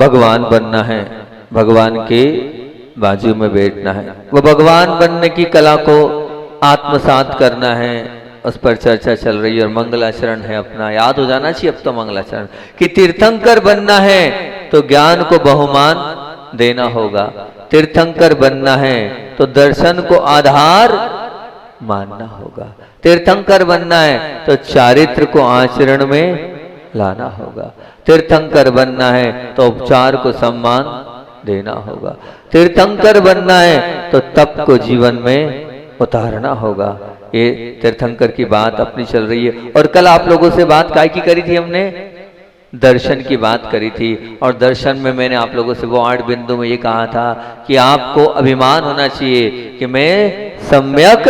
भगवान बनना है, भगवान के बाजू में बैठना है, वो भगवान बनने की कला को आत्मसात करना है, उस पर चर्चा चल रही है। और मंगलाचरण है अपना, याद हो जाना चाहिए अब तो मंगलाचरण, कि तीर्थंकर बनना है तो ज्ञान को बहुमान देना होगा, तीर्थंकर बनना है तो दर्शन को आधार मानना होगा, तीर्थंकर बनना है तो चारित्र को आचरण में लाना होगा, तीर्थंकर बनना है तो उपचार को सम्मान देना होगा, तीर्थंकर बनना है तो तप को जीवन में उतारना होगा। ये तीर्थंकर की बात अपनी चल रही है। और कल आप लोगों से बात काय की करी थी हमने, दर्शन की बात करी थी। और दर्शन में मैंने आप लोगों से वो 8 बिंदु में ये कहा था कि आपको अभिमान होना चाहिए कि मैं सम्यक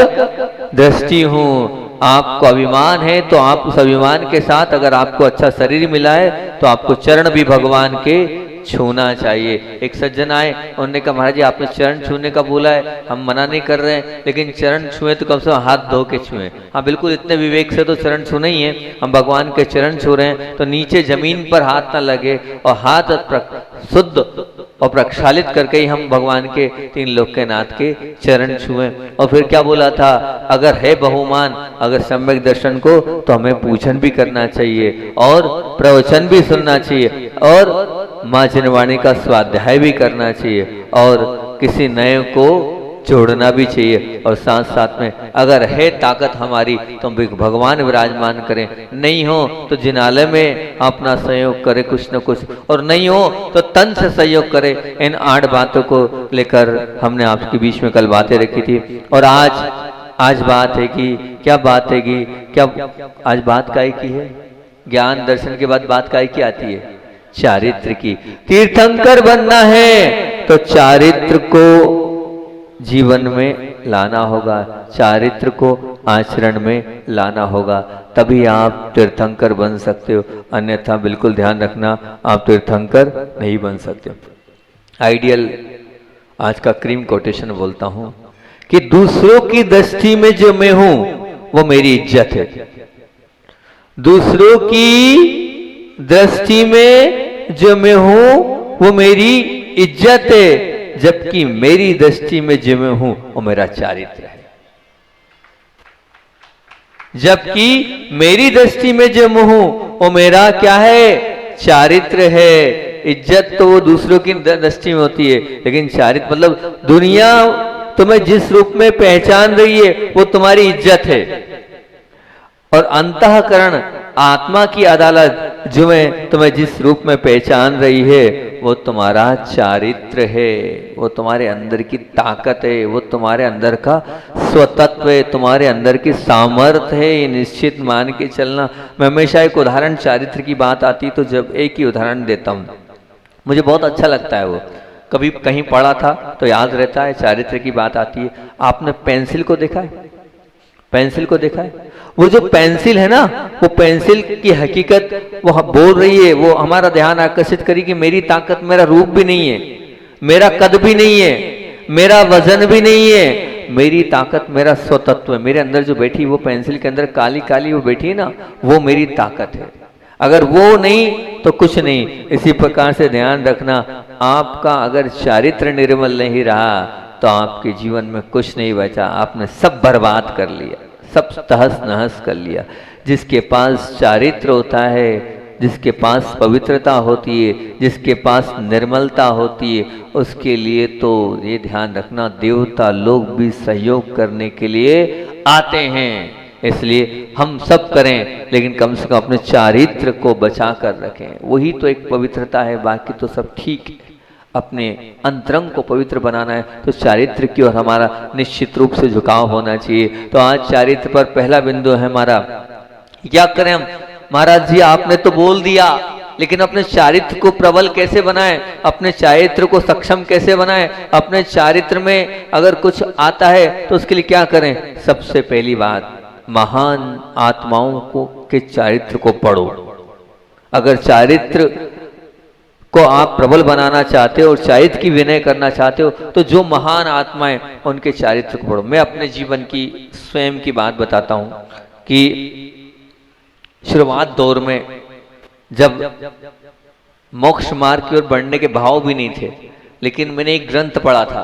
दृष्टि हूं। आपको अभिमान है तो आप उस अभिमान के साथ, अगर आपको अच्छा शरीर मिला है तो आपको चरण भी भगवान के छूना चाहिए। एक सज्जन आए, उन्होंने कहा महाराज जी आपने चरण छूने का बोला है, हम मना नहीं कर रहे हैं, लेकिन चरण छुए तो कम से कम हाथ धो के छुए। हाँ बिल्कुल, इतने विवेक से तो चरण छूना ही है, हम भगवान के चरण छू रहे हैं तो नीचे जमीन पर हाथ ना लगे और हाथ शुद्ध और प्रक्षालित करके ही हम भगवान के 3 लोक के नाथ के चरण छुए। और फिर क्या बोला था, अगर है बहुमान, अगर सम्यक दर्शन को, तो हमें पूजन भी करना चाहिए और प्रवचन भी सुनना चाहिए और माँ जिनवाणी का स्वाध्याय भी करना चाहिए और किसी नए को जोड़ना भी चाहिए। और साथ साथ में अगर है ताकत हमारी तो भगवान विराजमान करें, नहीं हो तो जिनालय में अपना सहयोग करे कुछ न कुछ, और नहीं हो तो तन से सहयोग करे। इन 8 बातों को लेकर हमने आपके बीच में कल बातें रखी थी। और आज बात है कि क्या बात है कि क्या आज बात काय की है, ज्ञान दर्शन के बाद बात काय की आती है, चारित्र की। तीर्थंकर बनना है तो चारित्र को जीवन में लाना होगा, चारित्र को आचरण में लाना होगा, तभी आप तीर्थंकर बन सकते हो, अन्यथा बिल्कुल ध्यान रखना आप तीर्थंकर नहीं बन सकते। आइडियल आज का क्रीम कोटेशन बोलता हूं कि दूसरों की दृष्टि में जो मैं हूं वो मेरी इज्जत है, दूसरों की दृष्टि में जो मैं हूं वो मेरी इज्जत है, जबकि मेरी दृष्टि में जो मैं हूं वो मेरा चारित्र है। जबकि मेरी दृष्टि में जो मैं हूं वो मेरा क्या है, चारित्र है। इज्जत तो वो दूसरों की दृष्टि में होती है, लेकिन चारित्र मतलब दुनिया तुम्हें जिस रूप में पहचान रही है वो तुम्हारी इज्जत है। और अंतःकरण आत्मा की अदालत जो मैं तुम्हें जिस रूप में पहचान रही है वो तुम्हारा चारित्र है, वो तुम्हारे अंदर की ताकत है, वो तुम्हारे अंदर का स्वतत्व है, तुम्हारे अंदर की सामर्थ्य है, ये निश्चित मान के चलना। मैं हमेशा एक उदाहरण, चारित्र की बात आती तो जब एक ही उदाहरण देता हूँ, मुझे बहुत अच्छा लगता है वो, कभी कहीं पढ़ा था तो याद रहता है। चारित्र की बात आती है, आपने पेंसिल को देखा है, पेंसिल को देखा है, वो जो पेंसिल है ना, वो पेंसिल की हकीकत वो बोल रही है, वो हमारा ध्यान आकर्षित करी कि मेरी ताकत मेरा रूप भी नहीं है, मेरा कद भी नहीं है, मेरा वजन भी नहीं है, मेरी ताकत मेरा स्वतत्व है। मेरे अंदर जो बैठी वो पेंसिल के अंदर काली काली वो बैठी है ना, वो मेरी ताकत है। अगर वो नहीं तो कुछ नहीं। इसी प्रकार से ध्यान रखना, आपका अगर चारित्र निर्मल नहीं रहा तो आपके जीवन में कुछ नहीं बचा, आपने सब बर्बाद कर लिया, सब तहस नहस कर लिया। जिसके पास चारित्र होता है, जिसके पास पवित्रता होती है, जिसके पास निर्मलता होती है, उसके लिए तो ये ध्यान रखना देवता लोग भी सहयोग करने के लिए आते हैं। इसलिए हम सब करें, लेकिन कम से कम अपने चारित्र को बचा कर रखें, वही तो एक पवित्रता है, बाकी तो सब ठीक है। अपने अंतरंग को पवित्र बनाना है तो चारित्र की ओर हमारा निश्चित रूप से झुकाव होना चाहिए। तो आज चारित्र पर पहला बिंदु है हमारा, क्या करें हम। महाराज जी आपने तो बोल दिया, लेकिन अपने चारित्र को प्रबल कैसे बनाएं, अपने चारित्र को सक्षम कैसे बनाएं। अपने चारित्र में अगर कुछ आता है तो उसके लिए क्या करें। सबसे पहली बात, महान आत्माओं को के चारित्र को पढ़ो। अगर चारित्र को आप प्रबल बनाना चाहते हो और चारित्र की विनय करना चाहते हो तो जो महान आत्माएं उनके चारित्र को पढ़ो। मैं अपने जीवन की स्वयं की बात बताता हूं कि शुरुआत दौर में जब मोक्ष मार्ग की ओर बढ़ने के भाव भी नहीं थे, लेकिन मैंने एक ग्रंथ पढ़ा था।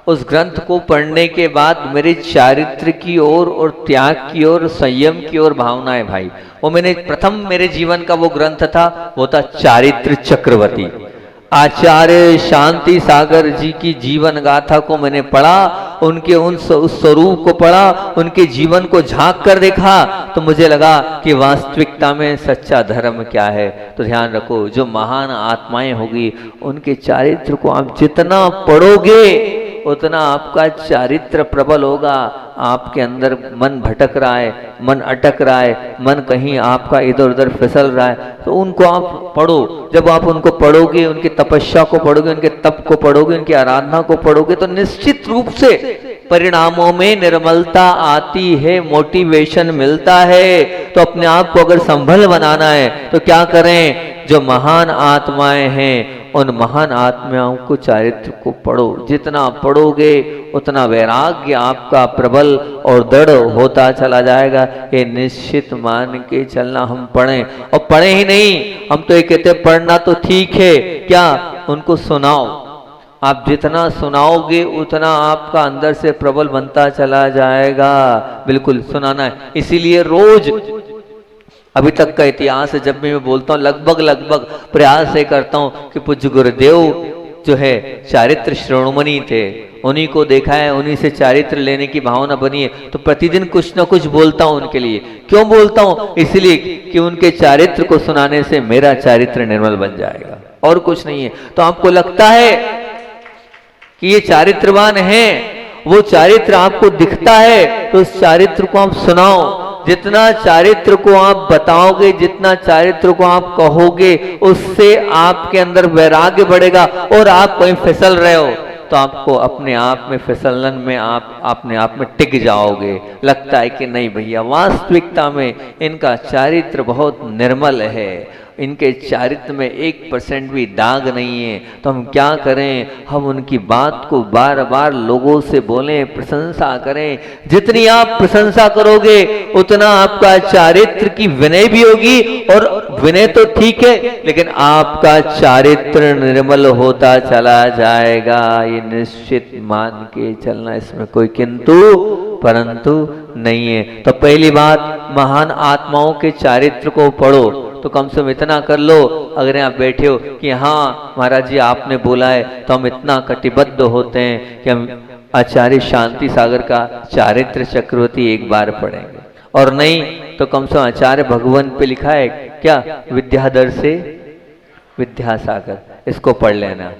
उस ग्रंथ को पढ़ने के बाद मेरे चारित्र की ओर और त्याग की ओर, संयम की ओर भावनाएं भाई। वो मैंने प्रथम मेरे जीवन का वो ग्रंथ था, वो था चारित्र चक्रवर्ती। आचार्य शांति सागर जी की जीवन गाथा को मैंने पढ़ा, उनके उस स्वरूप को पढ़ा, उनके जीवन को झांक कर देखा, तो मुझे लगा कि वास्तविकता में सच्चा धर्म क्या है। तो ध्यान रखो, जो महान आत्माएं होगी उनके चारित्र को आप जितना पढ़ोगे उतना आपका चारित्र प्रबल होगा। आपके अंदर मन भटक रहा है, मन अटक रहा है, मन कहीं आपका इधर उधर फिसल रहा है, तो उनको आप पढ़ो। जब आप उनको पढ़ोगे, उनकी तपस्या को पढ़ोगे, उनके तप को पढ़ोगे, उनकी आराधना को पढ़ोगे, तो निश्चित रूप से परिणामों में निर्मलता आती है, मोटिवेशन मिलता है। तो अपने आप को अगर संभल बनाना है तो क्या करें? जो महान आत्माएं हैं उन महान आत्माओं को, चारित्र को पढ़ो। जितना पढ़ोगे उतना वैराग्य आपका प्रबल और दृढ़ होता चला जाएगा। ये निश्चित मान के चलना। हम पढ़ें, और पढ़े ही नहीं, हम तो ये कहते हैं पढ़ना तो ठीक है, क्या उनको सुनाओ। आप जितना सुनाओगे उतना आपका अंदर से प्रबल बनता चला जाएगा। बिल्कुल सुनाना है। इसीलिए रोज, अभी तक का इतिहास जब भी मैं बोलता हूँ, लगभग प्रयास ये करता हूँ कि पूज्य गुरुदेव जो है चारित्र श्रोमणी थे, उन्हीं को देखा है, उन्हीं से चारित्र लेने की भावना बनी है, तो प्रतिदिन कुछ ना कुछ बोलता हूँ उनके लिए। क्यों बोलता हूँ? इसलिए कि उनके चारित्र को सुनाने से मेरा चारित्र निर्मल बन जाएगा, और कुछ नहीं है। तो आपको लगता है कि ये चारित्रवान है, वो चारित्र आपको दिखता है, तो उस चारित्र को आप सुनाओ। जितना चारित्र को आप बताओगे, जितना चारित्र को आप कहोगे, उससे आपके अंदर वैराग्य बढ़ेगा। और आप कहीं फिसल रहे हो तो आपको अपने आप में फिसलन में आप अपने आप में टिक जाओगे। लगता है कि नहीं भैया, वास्तविकता में इनका चारित्र बहुत निर्मल है, इनके चारित्र में 1% भी दाग नहीं है। तो हम क्या करें? हम उनकी बात को बार बार लोगों से बोलें, प्रशंसा करें। जितनी आप प्रशंसा करोगे उतना आपका चारित्र की विनय भी होगी। और विनय तो ठीक है, लेकिन आपका चारित्र निर्मल होता चला जाएगा। ये निश्चित मान के चलना, इसमें कोई किंतु परंतु नहीं है। तो पहली बात, महान आत्माओं के चारित्र को पढ़ो। तो कम से कम इतना कर लो, अगर आप बैठे हो कि हाँ महाराज जी आपने बोला है, तो हम इतना कटिबद्ध होते हैं कि हम आचार्य शांति सागर का चारित्र चक्रवर्ती एक बार पढ़ेंगे। और नहीं तो कम से कम आचार्य भगवान पे लिखा है क्या, विद्याधर से विद्यासागर, इसको पढ़ लेना।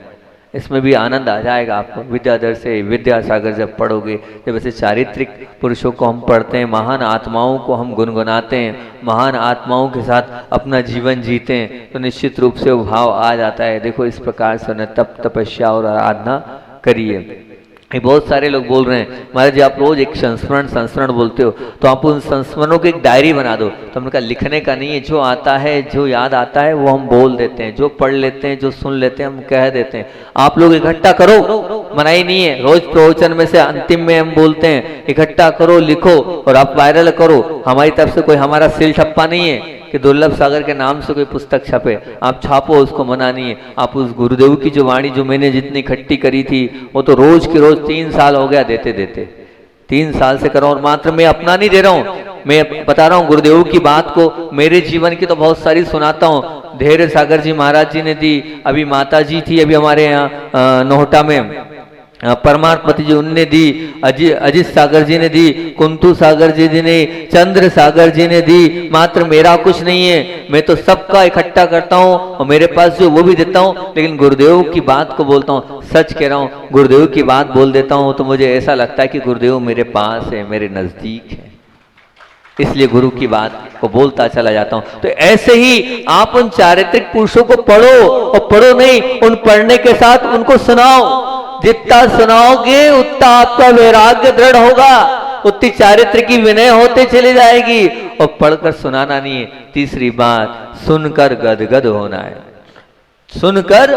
इसमें भी आनंद आ जाएगा आपको। विद्याधर से विद्यासागर जब पढ़ोगे, जब ऐसे चारित्रिक पुरुषों को हम पढ़ते हैं, महान आत्माओं को हम गुनगुनाते हैं, महान आत्माओं के साथ अपना जीवन जीते हैं, तो निश्चित रूप से वो भाव आ जाता है। देखो इस प्रकार से उन्हें तप, तपस्या और आराधना करिए। बहुत सारे लोग बोल रहे हैं महाराज जी आप रोज एक संस्मरण बोलते हो, तो आप उन संस्मरणों की एक डायरी बना दो। तो हमने कहा लिखने का नहीं है, जो आता है, जो याद आता है वो हम बोल देते हैं, जो पढ़ लेते हैं, जो सुन लेते हैं हम कह देते हैं। आप लोग इकट्ठा करो, मनाही नहीं है, रोज प्रवचन में से अंतिम में हम बोलते हैं इकट्ठा करो, लिखो और आप वायरल करो। हमारी तरफ से कोई हमारा सिल ठप्पा नहीं है कि दुर्लभ सागर के नाम से कोई पुस्तक छपे। आप छापो, उसको मना नहीं है। आप उस गुरुदेव की जो वाणी, जो मैंने जितनी इकट्ठी करी थी, वो तो रोज के रोज 3 साल हो गया देते देते, 3 साल से कर रहा हूं। और मात्र मैं अपना नहीं दे रहा हूं, मैं बता रहा हूं गुरुदेव की बात को, मेरे जीवन की तो बहुत सारी सुनाता हूं। धैर्य सागर जी महाराज जी ने दी, अभी माता जी थी अभी हमारे यहाँ नोहटा में, परमात्मति जी उनने दी, अजित सागर जी ने दी, कुंतु सागर जी ने, चंद्र सागर जी ने दी। मात्र मेरा कुछ नहीं है, मैं तो सबका इकट्ठा करता हूँ और मेरे पास जो वो भी देता हूँ, लेकिन गुरुदेव की बात को बोलता हूँ। सच कह रहा हूँ, गुरुदेव की बात बोल देता हूँ तो मुझे ऐसा लगता है कि गुरुदेव मेरे पास है, मेरे नजदीक है, इसलिए गुरु की बात को बोलता चला जाता हूं। तो ऐसे ही आप उन चारित्रिक पुरुषों को पढ़ो, और पढ़ो नहीं, उन पढ़ने के साथ उनको सुनाओ। जितना सुनाओगे उतना आपका वैराग्य दृढ़ होगा, उतनी चारित्र की विनय होते चली जाएगी। और पढ़कर सुनाना नहीं है। तीसरी बात, सुनकर गदगद होना है, सुनकर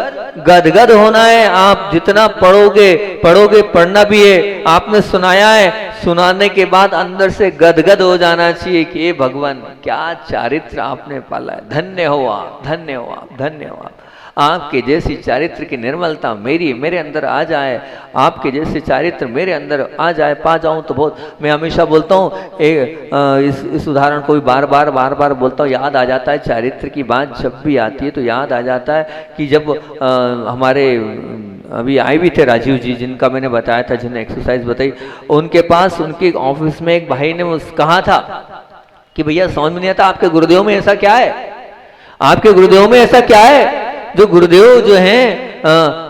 गदगद होना है। आप जितना पढ़ोगे, पढ़ना भी है, आपने सुनाया है, सुनाने के बाद अंदर से गदगद हो जाना चाहिए कि ये भगवान क्या चारित्र आपने पाला है, धन्य हो आप, धन्य हो आप, धन्य हो आप। आपके जैसी चारित्र की निर्मलता मेरे अंदर आ जाए, आपके जैसे चारित्र मेरे अंदर आ जाए, पा जाऊं तो बहुत। मैं हमेशा बोलता हूँ इस उदाहरण को भी बार बार बोलता हूँ, याद आ जाता है चारित्र की बात जब भी आती है तो याद आ जाता है कि जब हमारे अभी आए भी थे राजीव जी, जिनका मैंने बताया था, जिन्हें एक्सरसाइज बताई, उनके पास उनके ऑफिस में एक भाई ने कहा था कि भैया समझ में नहीं आता आपके गुरुदेव में ऐसा क्या है, आपके गुरुदेव में ऐसा क्या है जो गुरुदेव जो हैं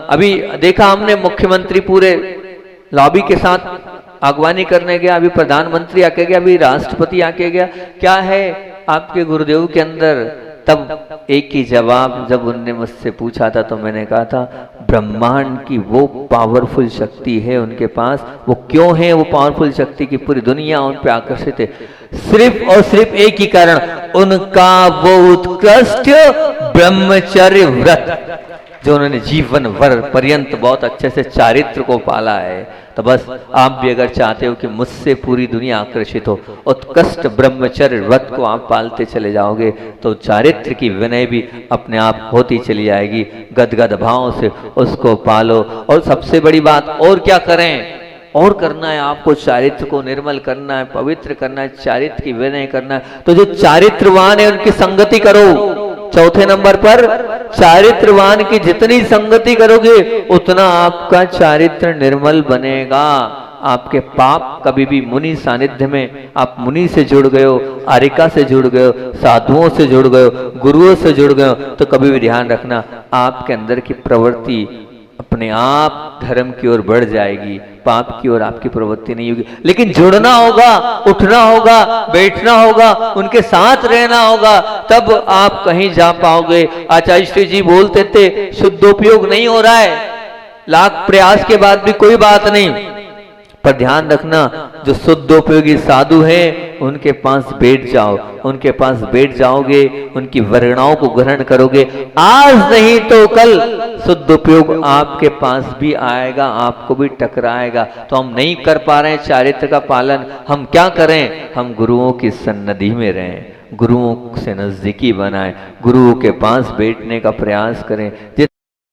अभी देखा हमने मुख्यमंत्री पूरे लॉबी के साथ अगवानी करने गया, अभी प्रधानमंत्री आके गया, अभी राष्ट्रपति आके गया, क्या है आपके गुरुदेव के अंदर? तब एक ही जवाब जब उनने मुझसे पूछा था तो मैंने कहा था, ब्रह्मांड की वो पावरफुल शक्ति है उनके पास। वो क्यों है वो पावरफुल शक्ति की पूरी दुनिया उन पे आकर्षित है? सिर्फ और सिर्फ एक ही कारण, उनका वो उत्कृष्ट ब्रह्मचर्य व्रत जो उन्होंने जीवन भर पर्यंत बहुत अच्छे से चारित्र को पाला है। तो बस आप भी अगर चाहते हो कि मुझसे पूरी दुनिया आकर्षित हो, उत्कृष्ट ब्रह्मचर्य व्रत को आप पालते चले जाओगे तो चारित्र की विनय भी अपने आप होती चली जाएगी। गदगद भाव से उसको पालो। और सबसे बड़ी बात, और क्या करें? और करना है आपको, चारित्र को निर्मल करना है, पवित्र करना है, चारित्र की विनय करना है। तो जो चारित्रवान है उनकी संगति करो। चौथे नंबर पर, चारित्रवान की जितनी संगति करोगे उतना आपका चारित्र निर्मल बनेगा। आपके पाप कभी भी मुनि सानिध्य में, आप मुनि से जुड़ गए हो, आरिका से जुड़ गए हो, साधुओं से जुड़ गए हो, गुरुओं से जुड़ गए हो, तो कभी भी ध्यान रखना आपके अंदर की प्रवृत्ति अपने आप धर्म की ओर बढ़ जाएगी, पाप की ओर आपकी प्रवृत्ति नहीं होगी। लेकिन जुड़ना होगा, उठना होगा, बैठना होगा, उनके साथ रहना होगा, तब आप कहीं जा पाओगे। आचार्य श्री जी बोलते थे, शुद्धोपयोग नहीं हो रहा है, लाख प्रयास के बाद भी कोई बात नहीं, पर ध्यान रखना जो शुद्धोपयोगी साधु हैं उनके पास बैठ जाओ। उनके पास बैठ जाओगे, उनकी वर्णाओं को ग्रहण करोगे, आज नहीं तो कल शुद्धोपयोग आपके पास भी आएगा, आपको भी टकराएगा। तो हम नहीं कर पा रहे हैं चारित्र का पालन, हम क्या करें? हम गुरुओं की सन्निधि में रहें, गुरुओं से नजदीकी बनाएं, गुरुओं के पास बैठने का प्रयास करें। जितने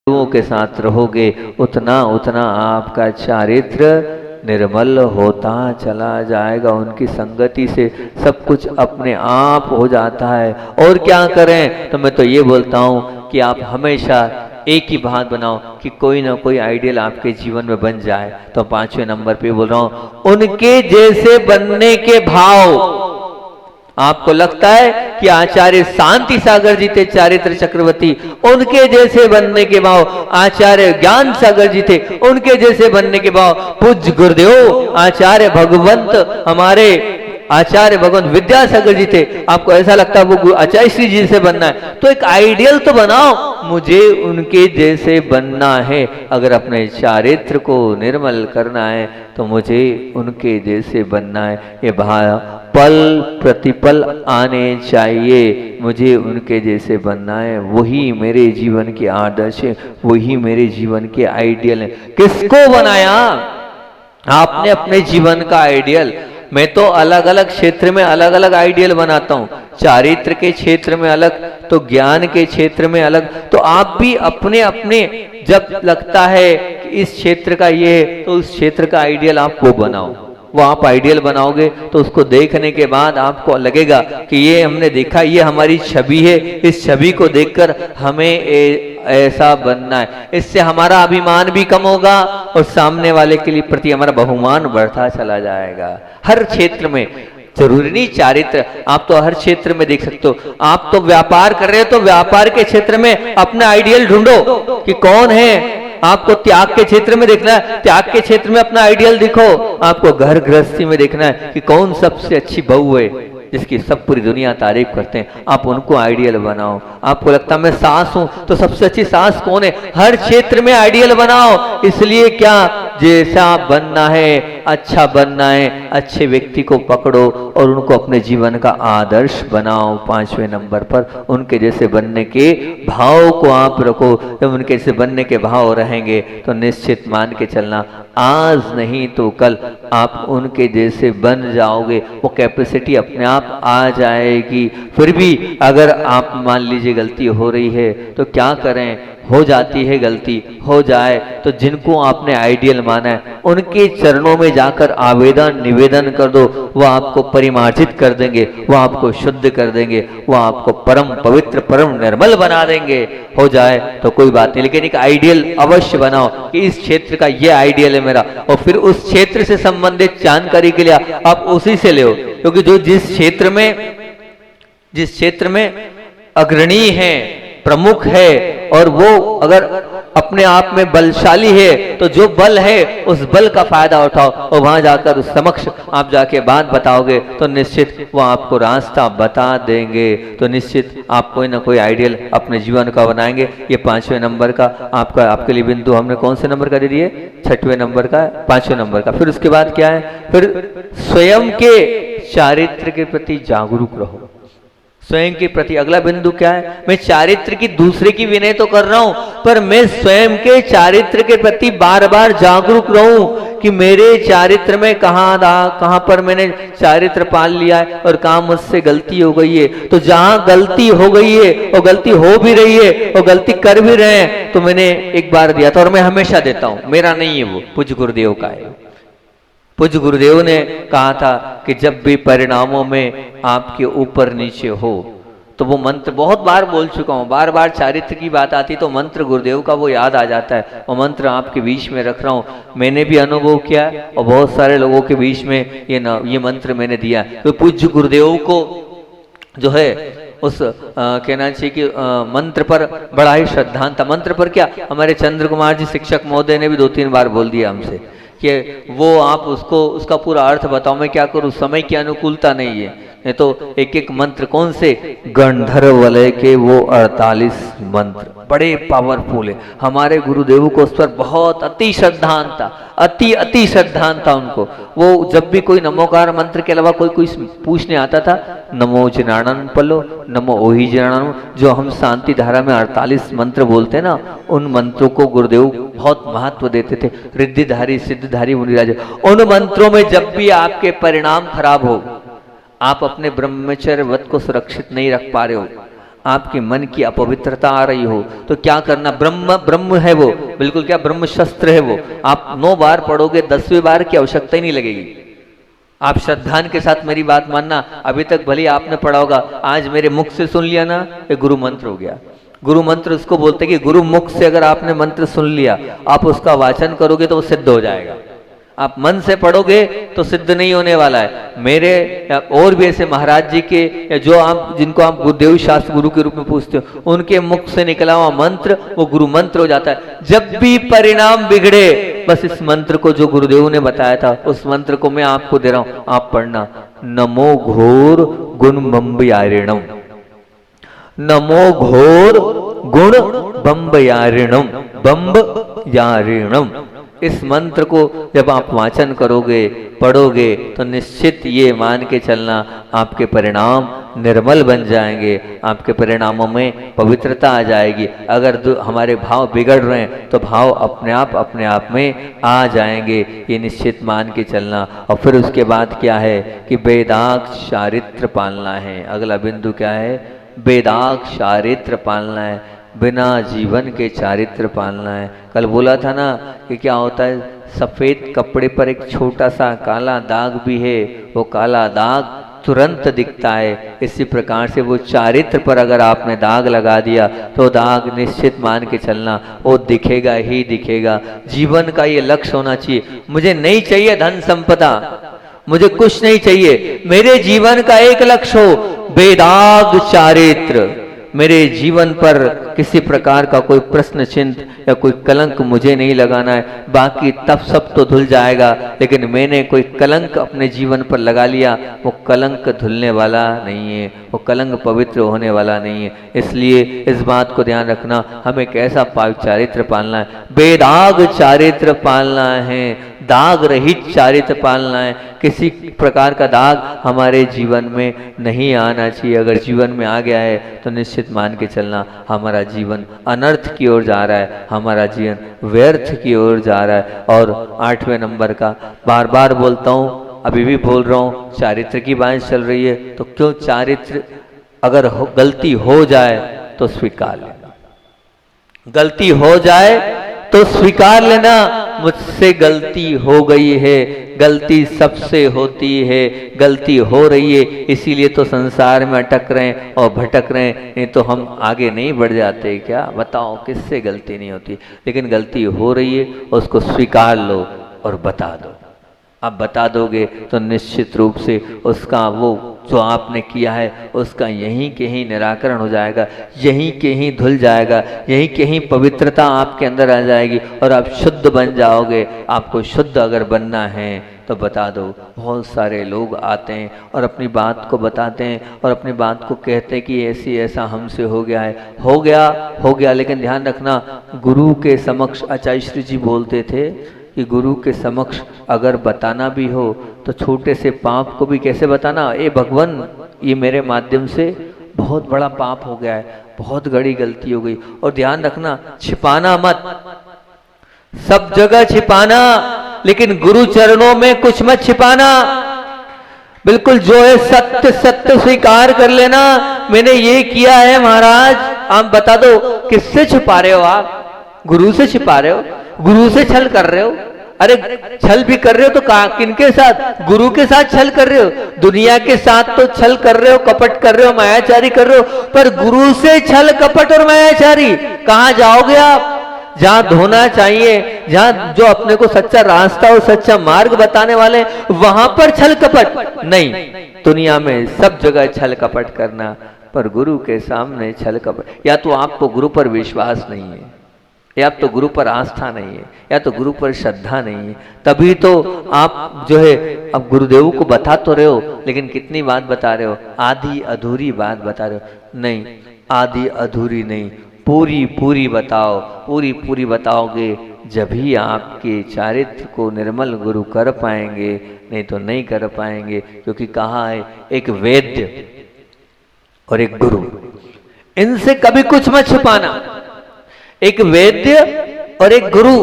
गुरुओं के साथ रहोगे उतना उतना आपका चारित्र निर्मल होता चला जाएगा। उनकी संगति से सब कुछ अपने आप हो जाता है। और क्या करें? तो मैं तो ये बोलता हूँ कि आप हमेशा एक ही बात बनाओ कि कोई ना कोई आइडियल आपके जीवन में बन जाए। तो 5वें नंबर पे बोल रहा हूँ, उनके जैसे बनने के भाव। आपको लगता है कि आचार्य शांति सागर जी थे चारित्र चक्रवर्ती, उनके जैसे बनने के भाव। आचार्य ज्ञान सागर जी थे, उनके जैसे बनने के भाव। पूज्य गुरुदेव आचार्य भगवंत, हमारे आचार्य भगवंत विद्यासागर जी थे, आपको ऐसा लगता है वो आचार्य श्री जी से बनना है, तो एक आइडियल तो बनाओ, मुझे उनके जैसे बनना है। अगर अपने चारित्र को निर्मल करना है तो मुझे उनके जैसे बनना है। ये भाव पल प्रतिपल आने चाहिए, मुझे उनके जैसे बनना है। वही मेरे जीवन के आदर्श है, वही मेरे जीवन के आइडियल है। किसको बनाया आपने अपने जीवन का आइडियल? मैं तो अलग अलग क्षेत्र में अलग अलग आइडियल बनाता हूँ, चारित्र के क्षेत्र में अलग, तो ज्ञान के क्षेत्र में अलग। तो आप भी अपने अपने, जब लगता है कि इस क्षेत्र का ये है तो उस क्षेत्र का आइडियल आप वो बनाओ। वो आप आइडियल बनाओगे तो उसको देखने के बाद आपको लगेगा कि ये हमने देखा, ये हमारी छवि है, इस छवि को देखकर हमें ऐसा बनना है। इससे हमारा अभिमान भी कम होगा और सामने वाले के लिए प्रति हमारा बहुमान बढ़ता चला जाएगा। हर क्षेत्र में, जरूरी नहीं चारित्र, आप तो हर क्षेत्र में देख सकते हो। आप तो व्यापार कर रहे हो तो व्यापार के क्षेत्र में अपना आइडियल ढूंढो कि कौन है। आपको त्याग के क्षेत्र में देखना है, त्याग के क्षेत्र में अपना आइडियल दिखो। आपको घर गृहस्थी में देखना है कि कौन सबसे अच्छी बहू है जिसकी सब पूरी दुनिया तारीफ करते हैं, आप उनको आइडियल बनाओ। आपको लगता है मैं सास हूं तो सबसे अच्छी सास कौन है? हर क्षेत्र में आइडियल बनाओ। इसलिए क्या, जैसा बनना है, अच्छा बनना है, अच्छे व्यक्ति को पकड़ो और उनको अपने जीवन का आदर्श बनाओ। 5वें नंबर पर उनके जैसे बनने के भाव को आप रखो। जब उनके जैसे बनने के भाव रहेंगे तो निश्चित मान के चलना, आज नहीं तो कल आप उनके जैसे बन जाओगे। वो कैपेसिटी अपने आप आ जाएगी। फिर भी अगर आप मान लीजिए गलती हो रही है तो क्या करें? हो जाती है गलती, हो जाए तो जिनको आपने आइडियल माना है उनके चरणों में जाकर आवेदन निवेदन कर दो, वह आपको परिमार्जित कर देंगे, वह आपको शुद्ध कर देंगे, वह आपको परम पवित्र परम निर्मल बना देंगे। हो जाए तो कोई बात नहीं, लेकिन एक आइडियल अवश्य बनाओ कि इस क्षेत्र का ये आइडियल है मेरा, और फिर उस क्षेत्र से संबंधित जानकारी के लिए आप उसी से ले, क्योंकि जो जिस क्षेत्र में अग्रणी है, प्रमुख है, और वो अगर अपने आप में बलशाली है तो जो बल है उस बल का फायदा उठाओ, और वहां जाकर उस समक्ष आप जाके बात बताओगे तो निश्चित वो आपको रास्ता बता देंगे। तो निश्चित आप कोई ना कोई आइडियल अपने जीवन का बनाएंगे। ये 5वें नंबर का आपके लिए बिंदु हमने कौन से नंबर का दे दिए? 6वें नंबर का, 5वें नंबर का। फिर उसके बाद क्या है? फिर स्वयं के चारित्र के प्रति जागरूक रहो। स्वयं के प्रति अगला बिंदु क्या है? मैं चारित्र की दूसरे की विनय तो कर रहा हूं, पर मैं स्वयं के चारित्र के प्रति बार बार जागरूक रहूं कि मेरे चारित्र में कहां पर मैंने चारित्र पाल लिया है और कहां मुझसे गलती हो गई है। तो जहां गलती हो गई है और गलती हो भी रही है और गलती कर भी रहे हैं, तो मैंने एक बार दिया था और मैं हमेशा देता हूं, मेरा नहीं है वो, पूज्य गुरुदेव का है। पूज्य गुरुदेव ने कहा था कि जब भी परिणामों में आपके ऊपर नीचे हो, तो वो मंत्र बहुत बार बोल चुका हूं, बार बार चारित्र की बात आती तो मंत्र गुरुदेव का वो याद आ जाता है, और मंत्र आपके बीच में रख रहा हूं। मैंने भी अनुभव किया और बहुत सारे लोगों के बीच में ये मंत्र मैंने दिया। तो पूज्य गुरुदेव को जो है उस कहना चाहिए कि मंत्र पर बड़ा ही श्रद्धांत था। मंत्र पर क्या, हमारे चंद्र कुमार जी शिक्षक महोदय ने भी 2-3 बार बोल दिया हमसे कि वो आप उसका पूरा अर्थ बताओ। मैं क्या करूं, समय की अनुकूलता नहीं है, नहीं तो एक एक मंत्र कौन से गंधर्व वलय के वो 48 मंत्र बड़े पावरफुल है। हमारे गुरुदेव को उस पर बहुत अति श्रद्धांत था, अति श्रद्धांत था उनको। वो जब भी कोई नमोकार मंत्र के अलावा कोई पूछने आता था, नमो जनानन पलो, नमो ओहि जनानन, जो हम शांति धारा में 48 मंत्र बोलते हैं ना, उन मंत्रों को गुरुदेव बहुत महत्व देते थे। रिद्धिधारी सिद्धिधारी मुनिराज, उन मंत्रों में जब भी आपके परिणाम खराब हो, आप अपने ब्रह्मचर्य व्रत को सुरक्षित नहीं रख पा रहे हो, आपके मन की अपवित्रता आ रही हो, तो क्या करना? ब्रह्म है वो, बिल्कुल क्या ब्रह्म शस्त्र है वो। आप 9 बार पढ़ोगे, 10वें बार की आवश्यकता ही नहीं लगेगी। आप श्रद्धान के साथ मेरी बात मानना, अभी तक भले आपने पढ़ा होगा, आज मेरे मुख से सुन लिया ना, ये गुरु मंत्र हो गया। गुरु मंत्र उसको बोलते कि गुरु मुख से अगर आपने मंत्र सुन लिया, आप उसका वाचन करोगे तो वो सिद्ध हो जाएगा। आप मन से पढ़ोगे तो सिद्ध नहीं होने वाला है। मेरे और भी ऐसे महाराज जी के, या जो आप जिनको आप गुरुदेव शास्त्र गुरु के रूप में पूछते हो, उनके मुख से निकला हुआ मंत्र वो गुरु मंत्र हो जाता है। जब भी परिणाम बिगड़े, बस इस मंत्र को जो गुरुदेव ने बताया था, उस मंत्र को मैं आपको दे रहा हूं, आप पढ़ना। नमो घोर गुण बम्बयारिणम, नमो घोर गुण बम्बयारिणम, बम्बयारिणम। इस मंत्र को जब आप वाचन करोगे, पढ़ोगे, तो निश्चित ये मान के चलना आपके परिणाम निर्मल बन जाएंगे, आपके परिणामों में पवित्रता आ जाएगी। अगर हमारे भाव बिगड़ रहे हैं तो भाव अपने आप में आ जाएंगे, ये निश्चित मान के चलना। और फिर उसके बाद क्या है कि वेदाक्ष चारित्र पालना है। अगला बिंदु क्या है? वेदाक्ष चारित्र पालना है, बिना जीवन के चारित्र पालना है। कल बोला था ना कि क्या होता है, सफेद कपड़े पर एक छोटा सा काला दाग भी है, वो काला दाग तुरंत दिखता है। इसी प्रकार से वो चारित्र पर अगर आपने दाग लगा दिया तो दाग निश्चित मान के चलना वो दिखेगा ही दिखेगा। जीवन का ये लक्ष्य होना चाहिए, मुझे नहीं चाहिए धन संपदा, मुझे कुछ नहीं चाहिए, मेरे जीवन का एक लक्ष्य हो बेदाग चारित्र। मेरे जीवन पर किसी प्रकार का कोई प्रश्न चिन्ह या कोई कलंक मुझे नहीं लगाना है। बाकी तब सब तो धुल जाएगा, लेकिन मैंने कोई कलंक अपने जीवन पर लगा लिया, वो कलंक धुलने वाला नहीं है, वो कलंक पवित्र होने वाला नहीं है। इसलिए इस बात को ध्यान रखना, हमें कैसा चारित्र पालना है? बेदाग चारित्र पालना है, दाग रहित चारित्र पालना है। किसी प्रकार का दाग हमारे जीवन में नहीं आना चाहिए। अगर जीवन में आ गया है तो निश्चित मान के चलना हमारा जीवन अनर्थ की ओर जा रहा है, हमारा जीवन व्यर्थ की ओर जा रहा है। और 8वें नंबर का बार बार बोलता हूँ, अभी भी बोल रहा हूँ, चारित्र की बात चल रही है तो क्यों चारित्र, अगर गलती हो जाए तो स्वीकार लेना, गलती हो जाए तो स्वीकार लेना, मुझसे गलती हो गई है, गलती सबसे होती है, गलती हो रही है, इसीलिए तो संसार में अटक रहे हैं और भटक रहे हैं, नहीं तो हम आगे नहीं बढ़ जाते क्या? बताओ किससे गलती नहीं होती? लेकिन गलती हो रही है, उसको स्वीकार लो और बता दो। आप बता दोगे तो निश्चित रूप से उसका वो जो आपने किया है उसका यहीं के ही निराकरण हो जाएगा, यहीं के ही धुल जाएगा, यहीं के ही पवित्रता आपके अंदर आ जाएगी और आप शुद्ध बन जाओगे। आपको शुद्ध अगर बनना है तो बता दो। बहुत सारे लोग आते हैं और अपनी बात को बताते हैं और अपनी बात को कहते हैं कि ऐसी ऐसा हमसे हो गया है, हो गया। लेकिन ध्यान रखना, गुरु के समक्ष आचार्य श्री जी बोलते थे कि गुरु के समक्ष अगर बताना भी हो तो छोटे से पाप को भी कैसे बताना? ए भगवान, ये मेरे माध्यम से बहुत बड़ा पाप हो गया है, बहुत बड़ी गलती हो गई। और ध्यान रखना, छिपाना मत, सब जगह छिपाना, लेकिन गुरु चरणों में कुछ मत छिपाना। बिल्कुल जो है सत्य सत्य स्वीकार कर लेना, मैंने ये किया है महाराज। आप बता दो, किससे छिपा रहे हो? आप गुरु से छिपा रहे हो, गुरु से छल कर रहे हो। अरे छल भी कर रहे हो तो किनके साथ? गुरु के साथ छल कर रहे हो। दुनिया के साथ तो छल कर रहे हो, कपट कर रहे हो, मायाचारी कर रहे हो, पर गुरु से छल कपट और मायाचारी कहाँ जाओगे आप? जहां धोना चाहिए, जहां जो अपने को सच्चा रास्ता और सच्चा मार्ग बताने वाले, वहां पर छल कपट नहीं। दुनिया में सब जगह छल कपट करना, पर गुरु के सामने छल कपट। या तो आपको गुरु पर विश्वास नहीं है, या तो गुरु पर आस्था नहीं है, या तो गुरु पर श्रद्धा नहीं है, तभी तो आप जो है अब गुरुदेव को बता तो रहे हो, लेकिन कितनी बात बता रहे हो? आधी अधूरी बात बता रहे हो। नहीं, आधी अधूरी नहीं, पूरी पूरी बताओ। पूरी पूरी बताओगे जभी आपके चारित्र को निर्मल गुरु कर पाएंगे, नहीं तो नहीं कर पाएंगे। क्योंकि कहा है, एक वैद्य और एक गुरु, इनसे कभी कुछ मत छुपाना। एक वैद्य और एक गुरु,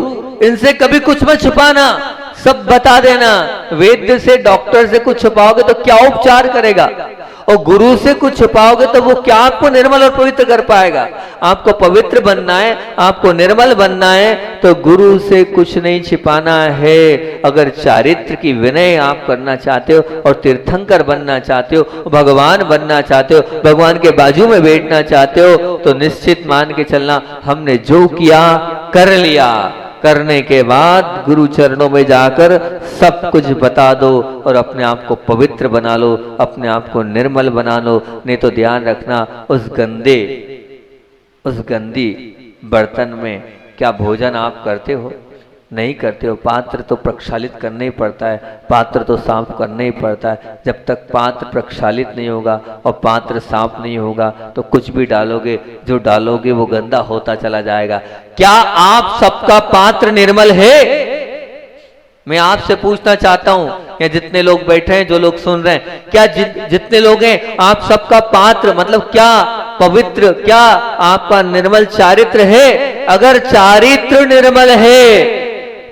इनसे कभी कुछ मत छुपाना, सब बता देना। वैद्य से, डॉक्टर से कुछ छुपाओगे तो क्या उपचार करेगा? और गुरु से कुछ छुपाओगे तो वो क्या आपको निर्मल और पवित्र कर पाएगा? आपको पवित्र बनना है, आपको निर्मल बनना है, तो गुरु से कुछ नहीं छिपाना है। अगर चारित्र की विनय आप करना चाहते हो और तीर्थंकर बनना चाहते हो, भगवान बनना चाहते हो, भगवान के बाजू में बैठना चाहते हो, तो निश्चित मान के चलना, हमने जो किया कर लिया। करने के बाद गुरु चरणों में जाकर सब कुछ बता दो और अपने आप को पवित्र बना लो, अपने आप को निर्मल बना लो। नहीं तो ध्यान रखना, उस गंदी बर्तन में क्या भोजन आप करते हो? नहीं करते हो। पात्र तो प्रक्षालित करना ही पड़ता है, पात्र तो साफ करना ही पड़ता है। जब तक पात्र प्रक्षालित नहीं होगा और पात्र साफ नहीं होगा तो कुछ भी डालोगे, जो डालोगे वो गंदा होता चला जाएगा। क्या आप सबका पात्र निर्मल है? मैं आपसे पूछना चाहता हूं, या जितने लोग बैठे हैं, जो लोग सुन रहे हैं, क्या जितने लोग हैं, आप सबका पात्र मतलब क्या पवित्र, क्या आपका निर्मल चारित्र है? अगर चारित्र निर्मल है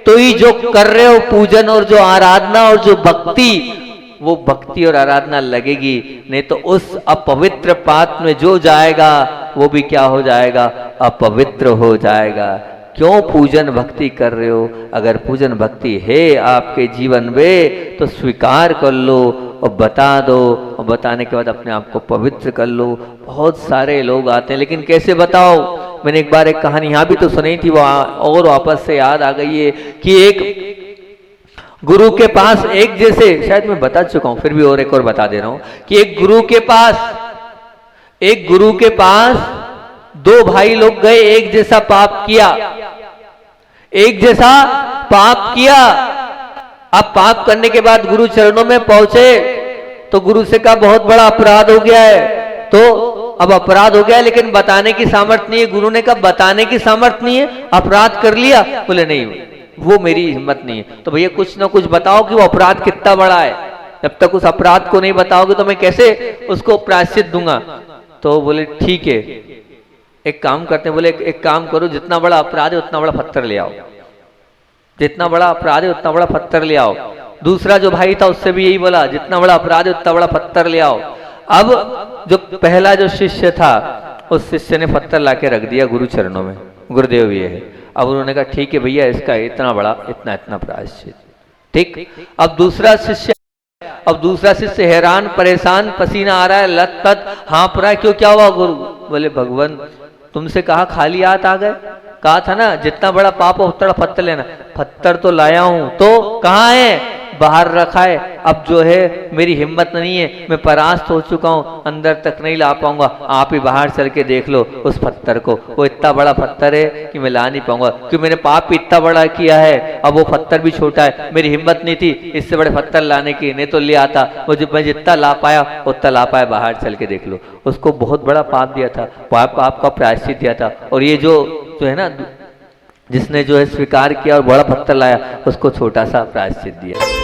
तो ही जो कर रहे हो पूजन और जो आराधना और जो भक्ति, वो भक्ति और आराधना लगेगी। नहीं तो उस अपवित्र पात्र में जो जाएगा वो भी क्या हो जाएगा? अपवित्र हो जाएगा। क्यों पूजन भक्ति कर रहे हो? अगर पूजन भक्ति है आपके जीवन में तो स्वीकार कर लो और बता दो, और बताने के बाद अपने आप को पवित्र कर लो। बहुत सारे लोग आते हैं, लेकिन कैसे बताओ? मैंने एक बार एक कहानी यहाँ भी तो सुनी थी, वो और वापस से याद आ गई है कि एक गुरु के पास, एक जैसे, शायद मैं बता चुका हूं, फिर भी और एक और बता दे रहा हूं कि एक गुरु के पास दो भाई लोग गए, एक जैसा पाप किया। अब पाप करने के बाद गुरु चरणों में पहुंचे तो गुरु से कहा बहुत बड़ा अपराध हो गया है। तो अब अपराध हो गया लेकिन बताने की सामर्थ्य नहीं है। गुरु ने कहा बताने की सामर्थ्य नहीं है, अपराध कर लिया? बोले नहीं, वो मेरी हिम्मत नहीं है। तो भैया कुछ ना कुछ बताओ कि वो अपराध कितना बड़ा है। जब तक उस अपराध को नहीं बताओगे तो मैं कैसे उसको प्रायश्चित दूंगा? तो बोले ठीक है, एक काम करते हैं। बोले एक काम करो, जितना बड़ा अपराध है उतना बड़ा पत्थर ले आओ, जितना बड़ा अपराध है उतना बड़ा पत्थर ले आओ। दूसरा जो भाई था उससे भी यही बोला, जितना बड़ा अपराध है उतना बड़ा पत्थर ले आओ। अब जो पहला जो शिष्य था, उस शिष्य ने पत्थर लाके रख दिया गुरु चरणों में। गुरुदेव ये है। अब उन्होंने कहा ठीक है भैया, इसका इतना बड़ा इतना इतना प्रायश्चित। ठीक। अब दूसरा शिष्य हैरान परेशान, पसीना आ रहा है, लत पत हाँफ रहा है। क्यों, क्या हुआ गुरु? बोले भगवान तुमसे कहा खाली हाथ आ गए, कहा था ना जितना बड़ा पाप हो उतना पत्थर लेना। पत्थर तो लाया हूं, तो कहाँ है? बाहर रखा है। अब जो है मेरी हिम्मत नहीं है, मैं परास्त हो चुका हूं, अंदर तक नहीं ला पाऊंगा। आप ही बाहर चल के देख लो उस पत्थर को, वो इतना बड़ा पत्थर है कि मैं ला नहीं पाऊंगा, क्योंकि मैंने पाप भी इतना बड़ा किया है। अब वो पत्थर भी छोटा है, मेरी हिम्मत नहीं थी इससे बड़े पत्थर लाने की, नहीं तो ले आता। वो जब मैं जितना ला पाया उतना ला पाया, बाहर चल के देख लो। उसको बहुत बड़ा पाप दिया था, पाप का प्रायश्चित दिया था। और ये जो है ना, जिसने जो है स्वीकार किया और बड़ा पत्थर लाया, उसको छोटा सा प्रायश्चित दिया।